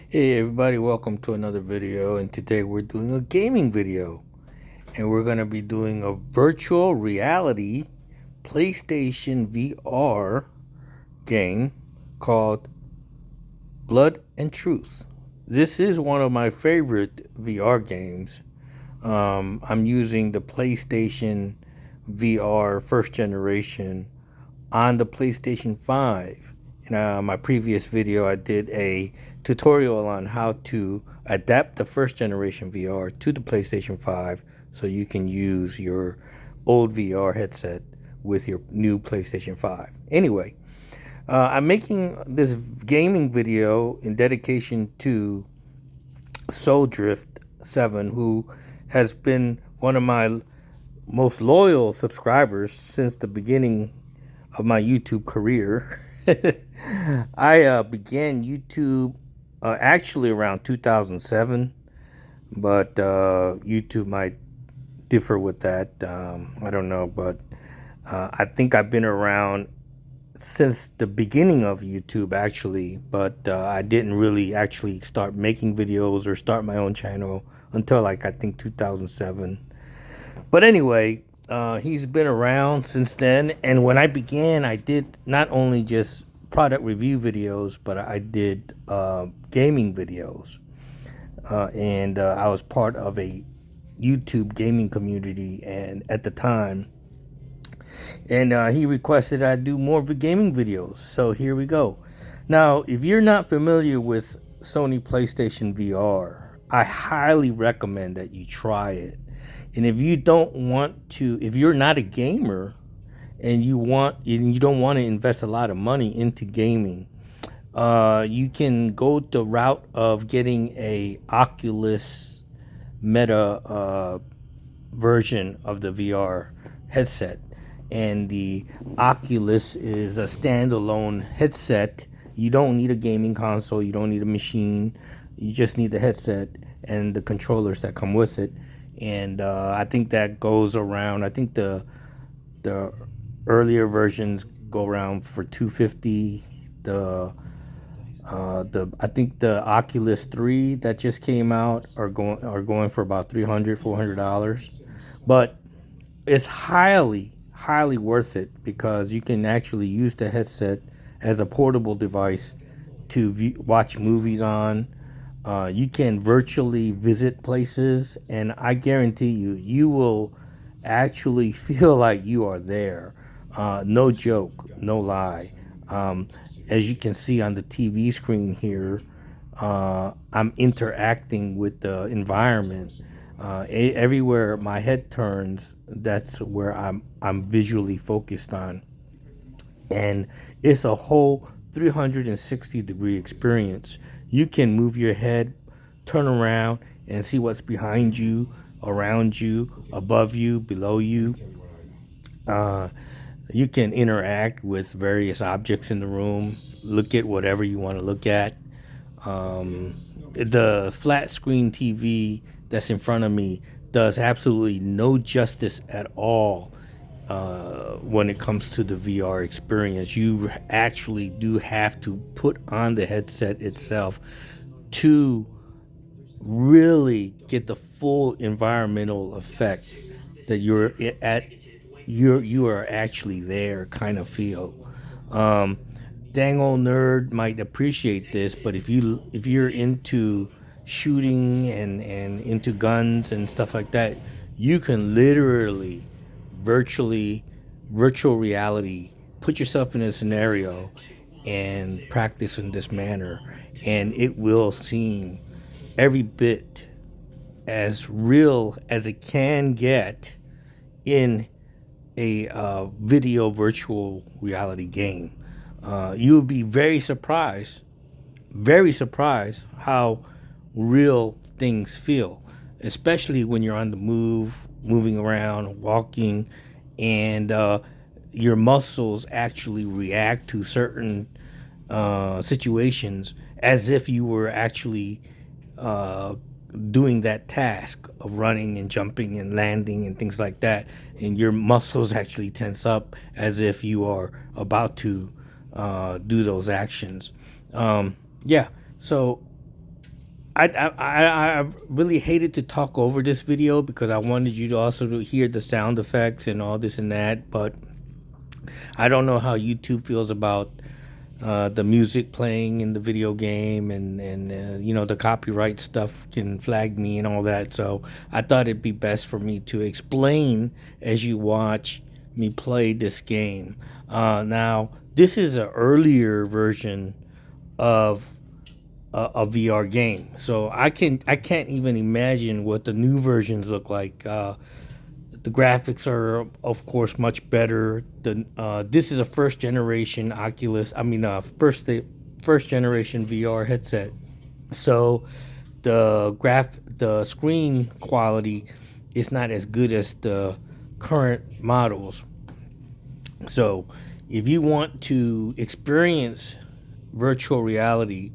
Hey everybody, welcome to another video, and today we're doing a gaming video, and we're going to be doing a virtual reality PlayStation VR game called Blood and Truth. This is one of my favorite VR games. I'm using the PlayStation VR first generation on the PlayStation 5. In my previous video, I did a tutorial on how to adapt the first generation VR to the PlayStation 5 so you can use your old VR headset with your new PlayStation 5. Anyway, I'm making this gaming video in dedication to Drift 7, who has been one of my most loyal subscribers since the beginning of my YouTube career. I began YouTube actually around 2007, but YouTube might differ with that. I don't know, but I think I've been around since the beginning of YouTube actually, but I didn't really actually start making videos or start my own channel until like I think 2007. But anyway, he's been around since then. And when I began, I did not only just product review videos, but I did gaming videos. And I was part of a YouTube gaming community and at the time. And he requested I do more gaming videos. So here we go. Now, if you're not familiar with Sony PlayStation VR, I highly recommend that you try it. And if you don't want to, if you're not a gamer and you don't want to invest a lot of money into gaming, you can go the route of getting a Oculus Meta version of the VR headset. And the Oculus is a standalone headset. You don't need a gaming console. You don't need a machine. You just need the headset and the controllers that come with it. And I think that goes around. I think the earlier versions go around for $250. I think the Oculus 3 that just came out are going for about $300-$400. But it's highly worth it because you can actually use the headset as a portable device to watch movies on. You can virtually visit places, and I guarantee you will actually feel like you are there. No joke, no lie. As you can see on the TV screen here, I'm interacting with the environment. Everywhere my head turns, that's where I'm visually focused on, and it's a whole 360-degree experience. You can move your head, turn around, and see what's behind you, around you, above you, below you. You can interact with various objects in the room, look at whatever you want to look at. The flat screen TV that's in front of me does absolutely no justice at all when it comes to the VR experience. You actually do have to put on the headset itself to really get the full environmental effect that you are actually there kind of feel. Dang old nerd might appreciate this, but if you're into shooting and into guns and stuff like that, you can literally virtual reality put yourself in a scenario and practice in this manner, and it will seem every bit as real as it can get in a video virtual reality game. You'll be very surprised how real things feel, especially when you're on the move, moving around, walking, and your muscles actually react to certain situations as if you were actually doing that task of running and jumping and landing and things like that, and your muscles actually tense up as if you are about to do those actions. Yeah, so I really hated to talk over this video because I wanted you to also to hear the sound effects and all this and that, but I don't know how YouTube feels about the music playing in the video game, and you know, the copyright stuff can flag me and all that. So I thought it'd be best for me to explain as you watch me play this game. Now this is an earlier version of a VR game, so I can't even imagine what the new versions look like. The graphics are, of course, much better. This is a first generation Oculus. I mean, first generation VR headset. So the screen quality is not as good as the current models. So if you want to experience virtual reality,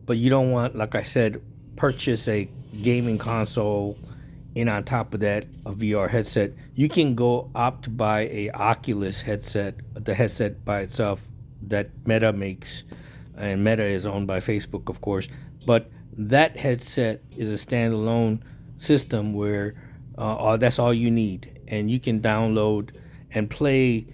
but you don't want, like I said, purchase a gaming console and on top of that a VR headset, you can go opt to buy a Oculus headset, the headset by itself that Meta makes, and Meta is owned by Facebook, of course. But that headset is a standalone system where that's all you need, and you can download and play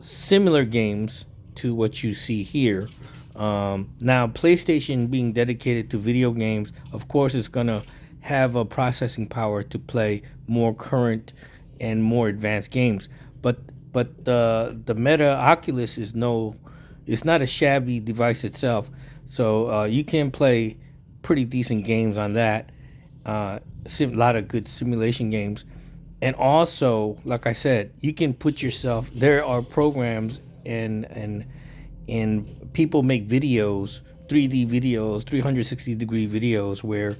similar games to what you see here. Now, PlayStation being dedicated to video games, of course, it's gonna have a processing power to play more current and more advanced games. But the Meta Oculus is it's not a shabby device itself. So you can play pretty decent games on that. A lot of good simulation games. And also, like I said, you can put yourself. There are programs and people make videos, 3D videos, 360-degree videos, where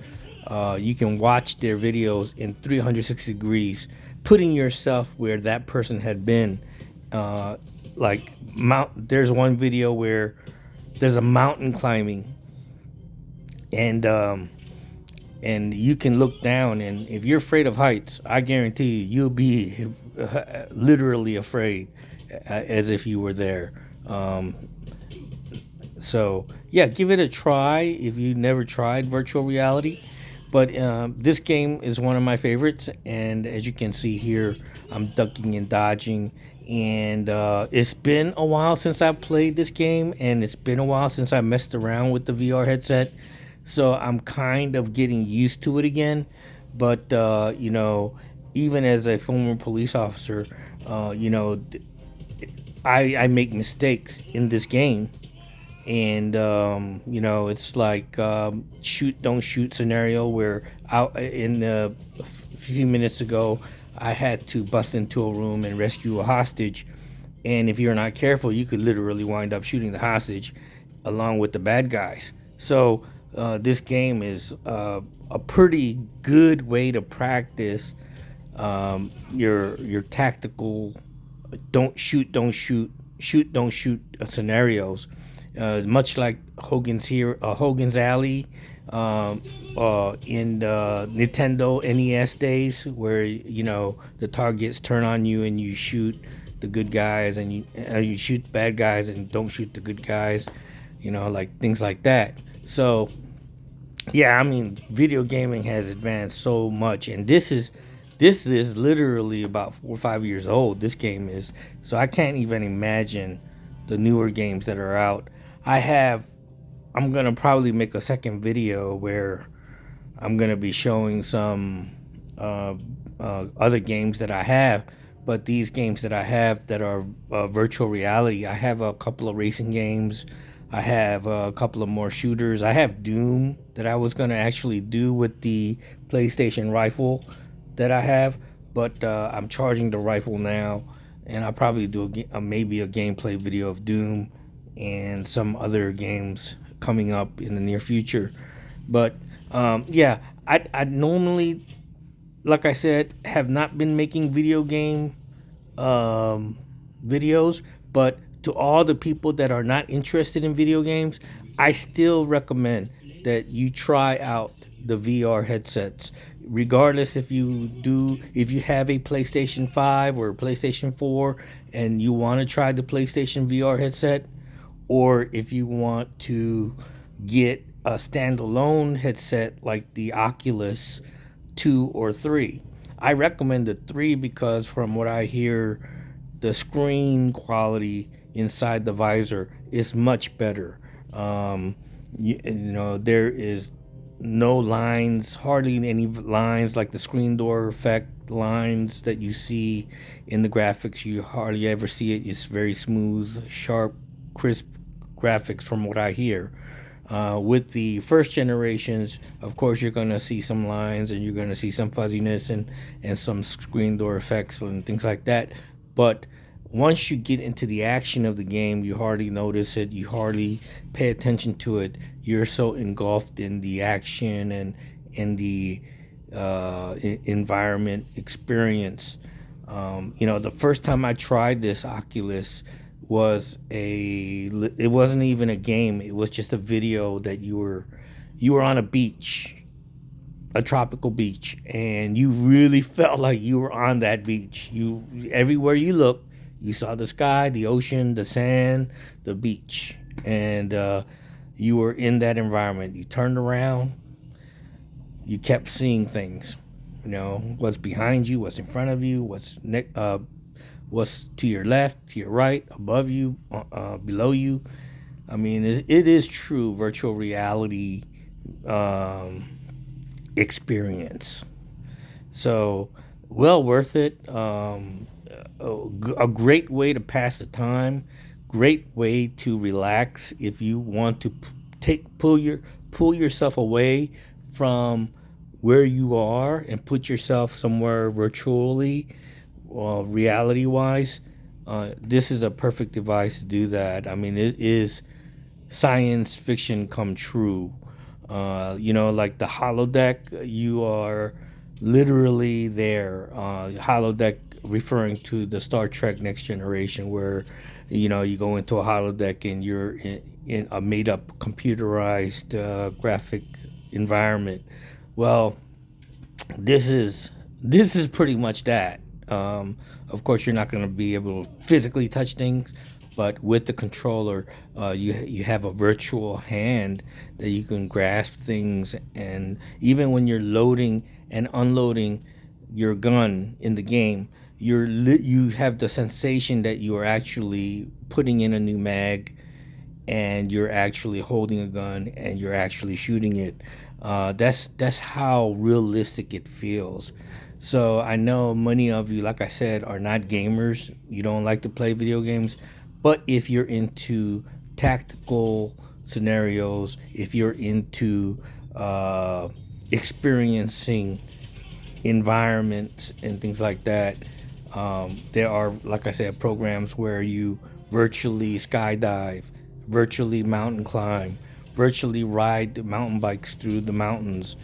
you can watch their videos in 360 degrees, putting yourself where that person had been. There's one video where there's a mountain climbing, and you can look down, and if you're afraid of heights, I guarantee you'll be literally afraid, as if you were there. So yeah, give it a try if you never tried virtual reality. But this game is one of my favorites, and as you can see here, I'm ducking and dodging, and it's been a while since I played this game, and it's been a while since I messed around with the VR headset, so I'm kind of getting used to it again. But you know, even as a former police officer, you know, I make mistakes in this game, and you know, it's like shoot don't shoot scenario where a few minutes ago I had to bust into a room and rescue a hostage, and if you're not careful, you could literally wind up shooting the hostage along with the bad guys. So this game is a pretty good way to practice your tactical don't shoot scenarios, much like Hogan's Alley in the Nintendo NES days, where you know the targets turn on you and you shoot the good guys, and you shoot the bad guys and don't shoot the good guys, you know, like things like that. So yeah, I mean, video gaming has advanced so much, and this is literally about 4 or 5 years old. This game is, so I can't even imagine the newer games that are out. I'm gonna probably make a second video where I'm gonna be showing some other games that I have, but these games that I have that are virtual reality, I have a couple of racing games. I have a couple of more shooters. I have Doom that I was gonna actually do with the PlayStation rifle that I have, but I'm charging the rifle now, and I'll probably do maybe a gameplay video of Doom and some other games coming up in the near future. But yeah, I normally, like I said, have not been making video game videos, but to all the people that are not interested in video games, I still recommend that you try out the VR headsets. Regardless if you have a PlayStation 5 or a PlayStation 4 and you want to try the PlayStation VR headset, or if you want to get a standalone headset like the Oculus 2 or 3. I recommend the 3 because from what I hear, the screen quality inside the visor is much better. You know, there is no lines, hardly any lines like the screen door effect lines that you see in the graphics. You hardly ever see it. It's very smooth, sharp, crisp graphics from what I hear. With the first generations, of course, you're going to see some lines and you're going to see some fuzziness and some screen door effects and things like that. But once you get into the action of the game, you hardly notice it. You hardly pay attention to it. You're so engulfed in the action and in the environment experience. You know, the first time I tried this Oculus it wasn't even a game. It was just a video that you were on a beach, a tropical beach, and you really felt like you were on that beach. Everywhere you looked, you saw the sky, the ocean, the sand, the beach, and you were in that environment. You turned around, you kept seeing things. You know, what's behind you, what's in front of you, what's to your left, to your right, above you, below you. I mean, it is true virtual reality experience. So, well worth it. A great way to pass the time. Great way to relax if you want to pull yourself away from where you are and put yourself somewhere virtually, reality wise. This is a perfect device to do that. I mean, it is science fiction come true. You know, like the holodeck, you are literally there. Holodeck referring to the Star Trek Next Generation, where, you know, you go into a holodeck and you're in a made-up computerized graphic environment. Well, this is pretty much that. Of course, you're not going to be able to physically touch things, but with the controller, you have a virtual hand that you can grasp things, and even when you're loading and unloading your gun in the game, you have the sensation that you are actually putting in a new mag, and you're actually holding a gun and you're actually shooting it. That's how realistic it feels. So I know many of you, like I said, are not gamers. You don't like to play video games. But if you're into tactical scenarios, if you're into experiencing environments and things like that, there are, like I said, programs where you virtually skydive, virtually mountain climb, virtually ride mountain bikes through the mountains,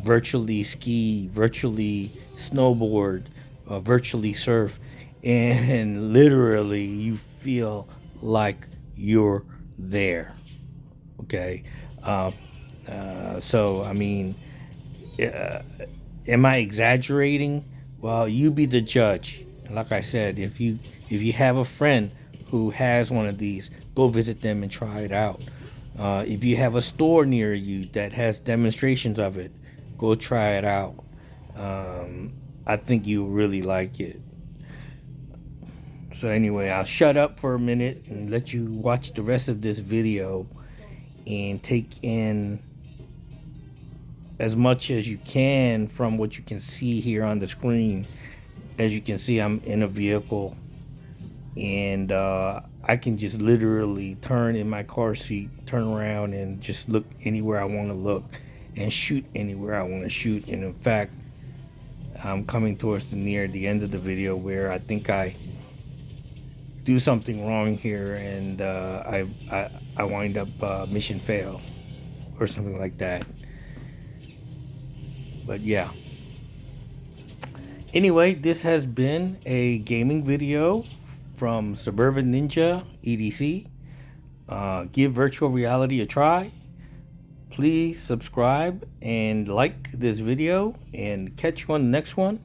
virtually ski, virtually snowboard, virtually surf, and literally you feel like you're there. Okay, so I mean, am I exaggerating? Well, you be the judge. Like I said, if you have a friend who has one of these, go visit them and try it out. If you have a store near you that has demonstrations of it, go try it out. I think you really like it. So anyway, I'll shut up for a minute and let you watch the rest of this video and take in as much as you can from what you can see here on the screen. As you can see, I'm in a vehicle, and I can just literally turn in my car seat, turn around, and just look anywhere I want to look and shoot anywhere I want to shoot. And in fact, I'm coming towards near the end of the video where I think I do something wrong here, and I wind up mission fail or something like that. But yeah. Anyway, this has been a gaming video from SubUrbanNinja-EDC. Give virtual reality a try. Please subscribe and like this video, and catch you on the next one.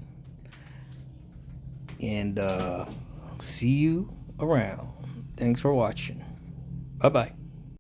And see you around. Thanks for watching. Bye-bye.